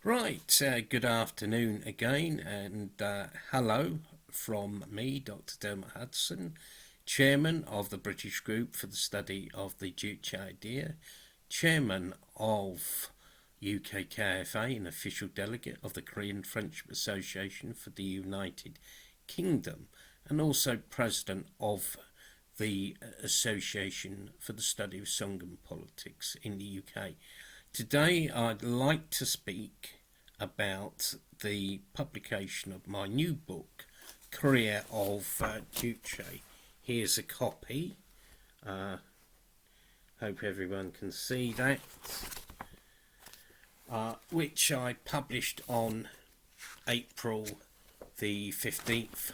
Right, good afternoon again, and hello from me, Dr. Dermot Hudson, Chairman of the British Group for the Study of the Juche Idea, Chairman of UKKFA and official delegate of the Korean Friendship Association for the United Kingdom, and also President of the Association for the Study of Songun Politics in the UK. Today, I'd like to speak about the publication of my new book, KOREA of JUCHE. Here's a copy. Hope everyone can see that. Which I published on April the 15th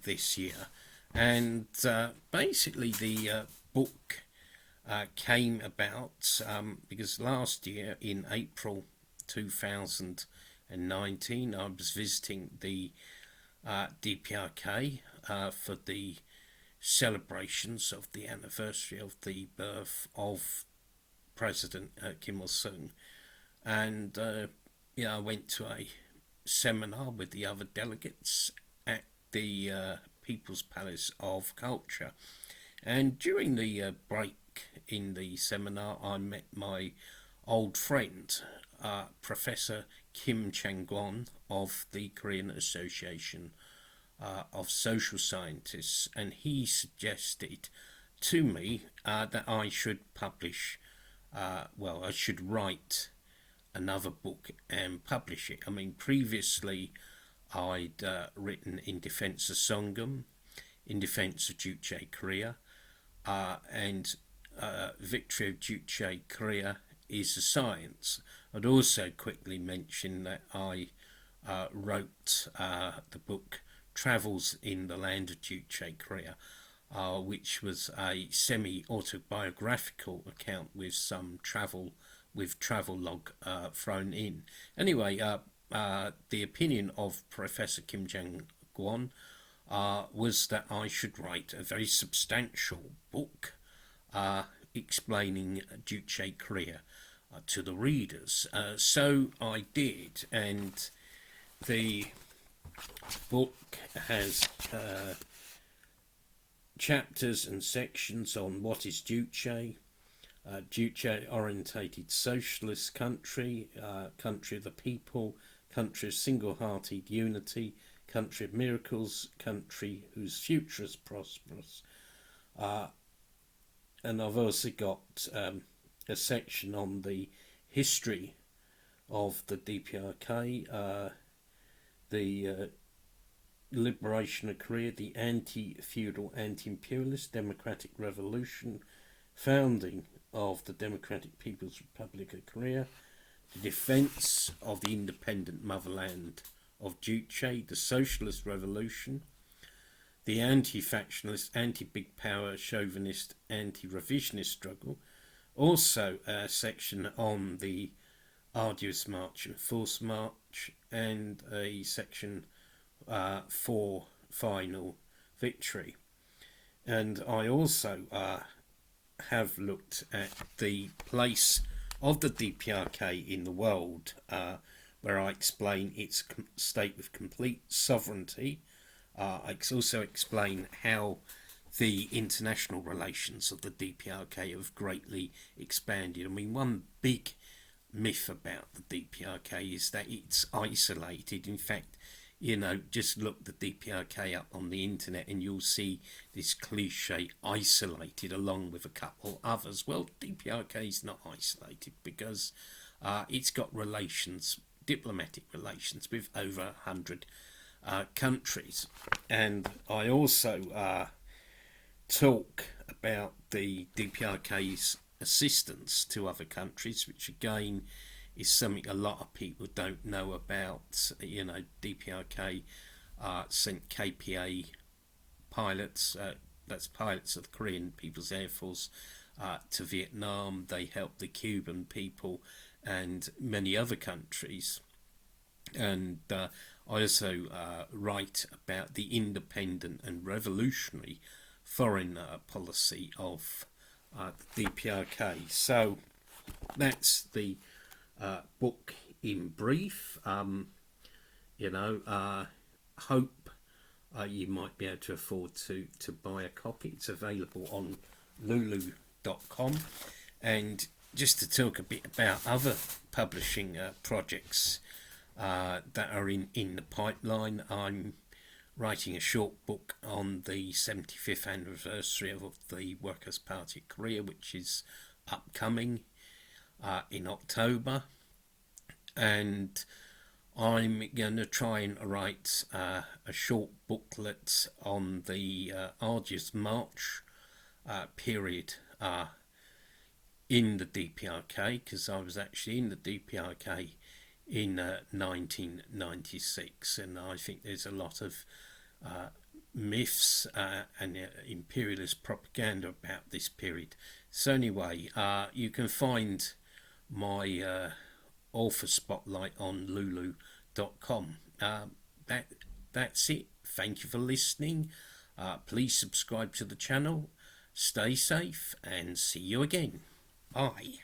this year. And basically, the book came about because last year in April 2019 I was visiting the DPRK for the celebrations of the anniversary of the birth of President Kim Il-sung, and I went to a seminar with the other delegates at the People's Palace of Culture, and during the break in the seminar I met my old friend Professor Kim Chang-kwon of the Korean Association of Social Scientists, and he suggested to me that I should publish, I should write another book and publish it. I mean, previously I'd written In Defense of Songun, In Defense of Juche Korea, and Victory of Juche Korea is a Science. I'd also quickly mention that I wrote the book Travels in the Land of Juche Korea, which was a semi-autobiographical account with some travel log thrown in. Anyway, the opinion of Professor Kim Jang-kwon was that I should write a very substantial book explaining Juche Korea to the readers. So I did, and the book has chapters and sections on what is Juche, Juche-orientated socialist country, country of the people, country of single-hearted unity, country of miracles, country whose future is prosperous. And I've also got a section on the history of the DPRK, the liberation of Korea, the anti-feudal, anti-imperialist democratic revolution, founding of the Democratic People's Republic of Korea, the defence of the independent motherland of Juche, the socialist revolution, the anti-factionalist, anti-big power, chauvinist, anti-revisionist struggle. Also a section on the arduous march and forced march, and a section for final victory. And I also have looked at the place of the DPRK in the world, where I explain its state with complete sovereignty. I also explain how the international relations of the DPRK have greatly expanded. I mean, one big myth about the DPRK is that it's isolated. In fact, just look the DPRK up on the internet and you'll see this cliche isolated along with a couple others. Well, DPRK is not isolated because it's got relations, diplomatic relations, with over 100 countries. And I also talk about the DPRK's assistance to other countries, which again is something a lot of people don't know about. DPRK sent KPA pilots, that's pilots of the Korean People's Air Force, to Vietnam. They helped the Cuban people and many other countries. And I also write about the independent and revolutionary foreign policy of the DPRK. So that's the book in brief. Hope you might be able to afford to buy a copy. It's available on lulu.com. And just to talk a bit about other publishing projects that are in the pipeline, I'm writing a short book on the 75th anniversary of the Workers' Party of Korea, which is upcoming in October. And I'm going to try and write a short booklet on the arduous march period in the DPRK, because I was actually in the DPRK in 1996, and I think there's a lot of myths and imperialist propaganda about this period. So anyway, you can find my author spotlight on lulu.com. That's it. Thank you for listening. Please subscribe to the channel. Stay safe and see you again. Bye.